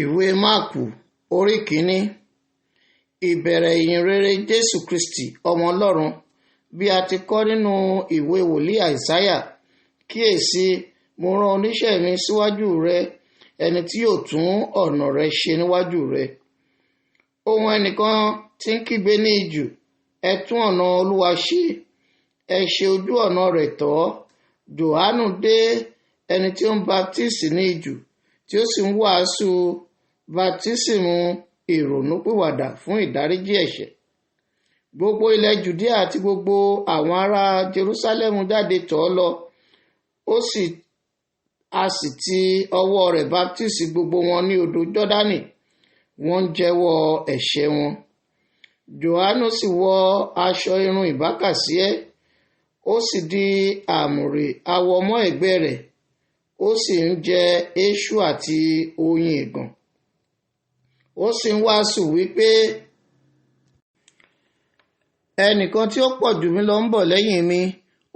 Ìwé Máàkù orí kìíní. Ìbẹ̀rẹ̀ ìyìnrere Jésù Kristi ọmọ Ọlọ́run bí a ti kọ nínú ìwé wòlíì Àìsáyà. Kíyèsí, mo rán oníṣẹ́ mi síwájú rẹ, ẹni tí yóò tún ọ̀nà rẹ ṣe níwájú rẹ. Ohùn ẹnìkan tí ń kígbe ní ijù, ẹ tún ọ̀nà Olúwa ṣe, ẹ ṣe ojú ọ̀nà rẹ̀ tọ́. Jòhánù dé, ẹni tí ó ń baptísì ní ijù, tí ó sì ń wàásù baptísìmù ìrònúpìwàdà fún ìdáríjì ẹ̀ṣẹ̀. Gbogbo ilẹ̀ Jùdíà àti gbogbo àwọn ará Jerúsálẹ́mù jáde tọ̀ ọ́ lọ, a sì ti ọwọ́ rẹ̀ baptísì gbogbo wọn ní odò Jọ́dánì, wọ́n ń jẹ́wọ́ ẹ̀ṣẹ̀ wọn. Jòhánù sì wọ aṣọ irun ìbákasíẹ́, ó sì di àmùrè awọ mọ́ ẹ̀gbẹ́ rẹ̀, ó sì ń jẹ eṣú àti oyin ẹ̀gàn. Ó sì ń wàásù wípé ẹnìkan tí ó pọ̀ jù mí lọ ń bọ̀ lẹ́yìn mi,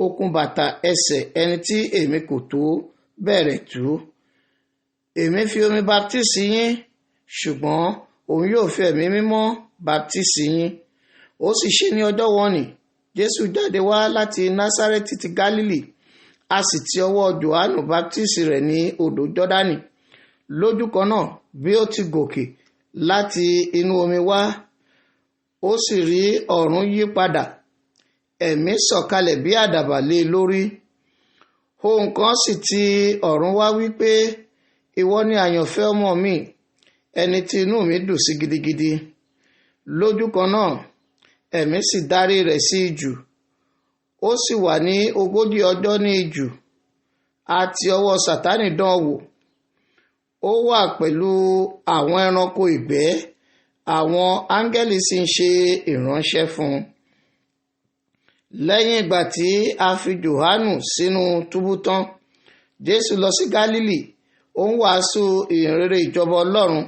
okùn bàtà ẹsẹ̀ ẹni tí èmi kò tó bẹ̀rẹ̀ tú. Èmi fi omi baptísì yín, ṣùgbọ́n òun yóò fi ẹ̀mí mímọ́ baptísì yín. Ó sì ṣe ní ọjọ́ wọ̀nnì, Jésù jáde wá láti Násárẹ́tì ti Gálílì, a sì ti ọwọ́ Jòhánù baptísì rẹ̀ ní odò Jọ́dánì. Lójú kan náà, bí ó ti gòkè láti inú omi wá, ó sì rí ọ̀run yí padà, ẹ̀mí sọ̀kalẹ̀ bí àdàbà lé e lórí. Ohùn kan sì ti ọ̀run wá wípé, ìwọ ni àyànfẹ́ ọmọ mi, ẹni tí inú mi dùn sí gidigidi. Lójú kan náà, ẹ̀mí sì darí rẹ̀ sí ijù, ó sì wà ní 40 ọjọ́ ní ijù, àti ọwọ́ Sátánì dán wò. Ó wà pẹ̀lú àwọn ẹranko ìgbẹ́, àwọn áńgẹ́lì sì ń ṣe ìránṣẹ́ fún un. Lẹ́yìn ìgbà tí a fi Jòhánù sínú túbú tán, Jésù lọ sí Gálílì, ó ń wàásù ìyìnrere ìjọba Ọlọ́run,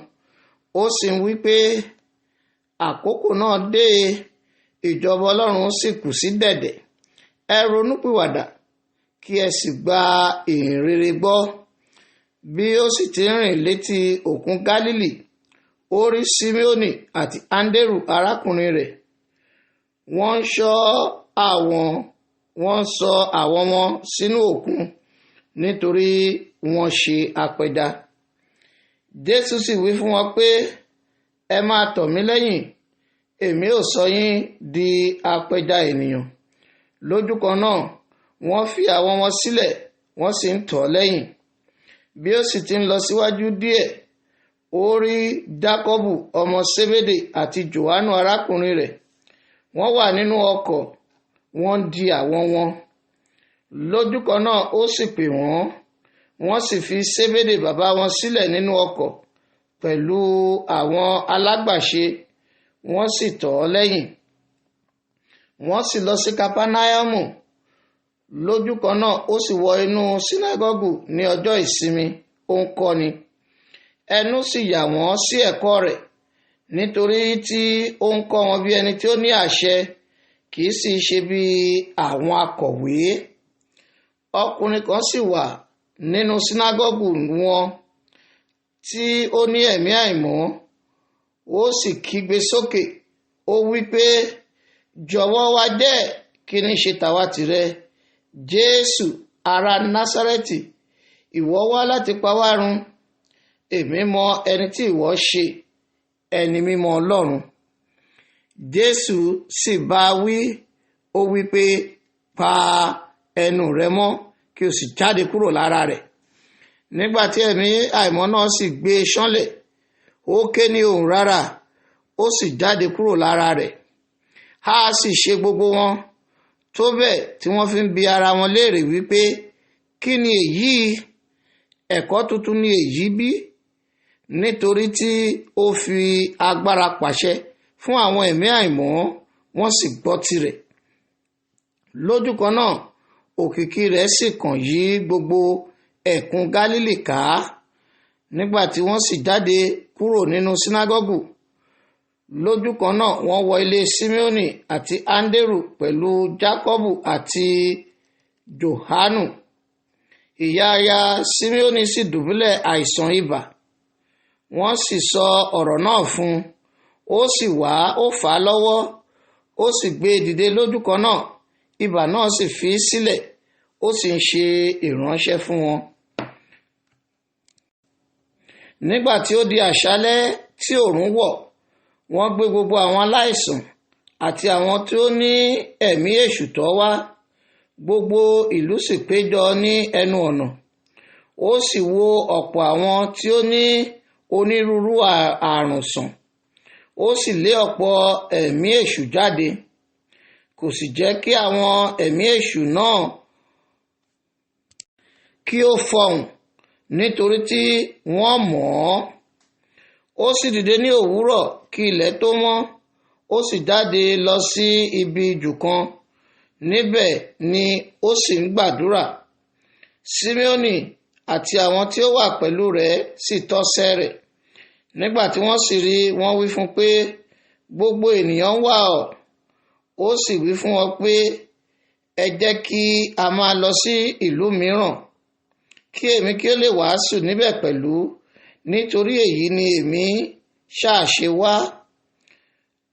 ó sì ń wí pé àkókò náà dé, ìjọba Ọlọ́run sì kù sí dẹ̀dẹ̀. Ẹ ronúpìwàdà kí ẹ sì gba ìyìnrere gbọ́. Bí ó sì ti rìn létí òkun Gálílì, ó rí Síméónì àti Áńdérù arákùnrin rẹ̀. Wọ́n sọ àwọn wọn sínú òkun nítorí wọ́n ṣe apẹja. Jésù sì wí fún wọn pé, ẹ máa tọ̀ mí lẹ́yìn, èmi ó sọ yín di apẹja ènìyàn. Lójú kan náà, wọ́n fi àwọn wọn sílẹ̀, wọ́n sì ń tọ̀ ọ́ lẹ́yìn. Bí ó sì ti ń lọ síwájú díẹ̀, ó rí Jákọ́bù ọmọ Sébédè àti Jòhánù arákùnrin rẹ̀. Wọ́n wà nínú ọkọ̀, wọ́n ń di àwọn wọn. Lójú kan náà ó sì pè wọ́n, wọ́n sì fi Sébédè bàbá wọn sílẹ̀ nínú ọkọ̀ pẹ̀lú àwọn alágbàṣe, wọ́n sì tọ̀ ọ́ lẹ́yìn. Wọ́n sì lọ sí Kápánáímù. Lójú kan náà ó sì wọ inú sínágọ́gù ní ọjọ́ ìsinmi, ó ń kọ́ni. Ẹnu sì yà wọ́n sí ẹ̀kọ́ rẹ̀, nítorí tí ó ń kọ́ wọn bí ẹni tí ó ní àṣẹ, kì í sì ṣe bí àwọn akọ̀wé. Ọkùnrin kan sì wà nínú sínágọ́gù wọn tí ó ní ẹ̀mí àìmọ́, ó sì kígbe sókè, ó wí pé, jọ̀wọ́ wá jẹ́ kí ní ṣe tàwa tìrẹ, Jésù ará Násárẹ́tì, ìwọ wá láti pa wá run. Èmi mọ ẹni tí ìwọ ṣe, ẹni mímọ́ Ọlọ́run. Jésù sì bá a wí, ó wí pé, pa ẹnu rẹ mọ́ kí o sì jáde kúrò lára rẹ̀. Nígbà tí ẹ̀mí àìmọ́ náà sì gbé e ṣánlẹ̀, ó ké ní ohùn rárá, ó sì jáde kúrò lára rẹ̀. A sì ṣe gbogbo wọn tó bẹ́ẹ̀ tí wọ́n fi ń bi ara wọn léèrè wípé, kí ni èyí? Ẹ̀kọ́ tuntun ni èyí bí? Nítorí tí ó fi agbára pàṣẹ fún àwọn ẹ̀mí àìmọ́, wọ́n sì gbọ́ tirẹ̀. Lójú kan náà, òkìkí rẹ̀ sì kàn yí gbogbo ẹ̀kún Gálílì ká. Nígbà tí wọ́n sì jáde kúrò nínú sínágọ́gù, lójú kan náà wọ́n wọ ilé Síméónì àti Áńdérù pẹ̀lú Jákọ́bù àti Jòhánù. Ìyá Síméónì sì dùbúlẹ̀ àìsàn ibà. wọ́n sì sọ ọ̀rọ̀ náà fún un. Ó sì wá, ó fà á lọ́wọ́, ó sì gbé e dìde lójú kan náà. Ibà náà sì fi í sílẹ̀, ó sì ń ṣe ìránṣẹ́ fún wọn. Nígbà tí ó di àṣálẹ́ tí òòrùn wọ̀, wọ́n gbé gbogbo àwọn aláìsàn àti àwọn tí ó ní ẹ̀mí èṣù tọ́ wá. Gbogbo ìlú sì péjọ ní ẹnu ọ̀nà. Ó sì wo ọ̀pọ̀ àwọn tí ó ní onírúurú àrùn sàn. Ó sì lé ọ̀pọ̀ ẹ̀mí èṣù jáde. Kò sì jẹ́ kí àwọn ẹ̀mí èṣù náà kí ó fọhùn, nítorí tí wọ́n mọ̀ ọ́n. Ó sì dìde ní òwúrọ̀ kí ilẹ̀ tó mọ́. Ó sì jáde lọ sí ibi ijù kan. Níbẹ̀ ni ó sì ń gbàdúrà. Síméónì àti àwọn tí ó wà pẹ̀lú rẹ̀ sì tọ́sẹ̀ rẹ̀. Nígbà tí wọ́n sì rí, wọ́n wí fún un pé, gbogbo ènìyàn ń wá ọ. Ó sì wí fún wọn pé, ẹ jẹ́ kí a máa lọ sí ìlú mìíràn, kí èmi kí ó lè wàásù níbẹ̀ pẹ̀lú, nítorí èyí ni èmi ṣàṣe wá.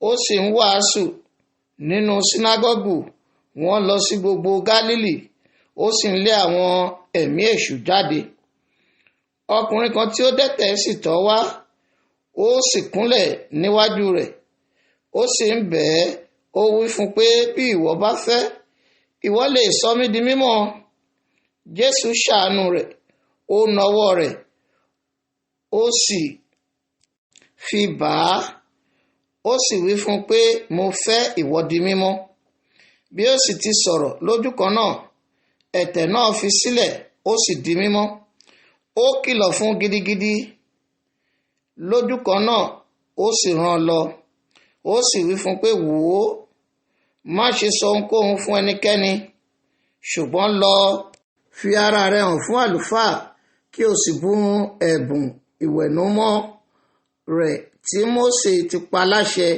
Ó sì ń wàásù nínú sínágọ́gù wọn lọ sí gbogbo Gálílì. Ó sì ń lé àwọn ẹ̀mí èṣù jáde. Ọkùnrin kan tí ó dẹ́tẹ̀ sì tọ̀ wá. Ó sì kúnlẹ̀ níwájú rẹ̀. Ó sì ń bẹ̀ ẹ́. Ó wí fún un pé, bí ìwọ bá fẹ́, ìwọ lè sọ mí di mímọ́. Jésù ṣàánú rẹ̀. Ó nawọ́ rẹ̀, ó sì fi bà á. Ó sì wí fún un pé, mo fẹ́, ìwọ di mímọ́. Bí ó sì ti sọ̀rọ̀ lójú kan náà, ẹ̀tẹ̀ náà fi sílẹ̀, ó sì di mímọ́. Ó kìlọ̀ fún gidigidi. Lójú kan náà ó sì rán lọ. Ó sì wí fún un pé, wò ó, má ṣe sọ ohunkóhun fún ẹnikẹ́ni, ṣùgbọ́n lọ fi ara rẹ hàn fún àlùfáà, kí o sì bú ẹ̀bùn ìwẹ̀nùmọ́ rẹ̀ tí Mósè ti pa láṣẹ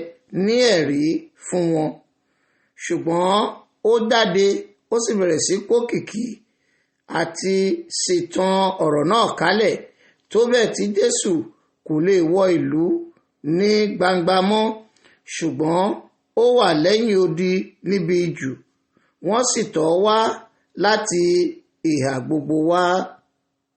ní ẹ̀rí fún wọn. Ṣùgbọ́n ó jáde, ó sì bẹ̀rẹ̀ sí kókìkí àti sì tan ọ̀rọ̀ náà kálẹ̀, tó bẹ́ẹ̀ tí Jésù kò lè wọ ìlú ní gbangba mọ́, ṣùgbọ́n ó wà lẹ́yìn odi níbi ijù. Wọ́n sì tọ̀ ọ́ wá láti ìhà gbogbo wá.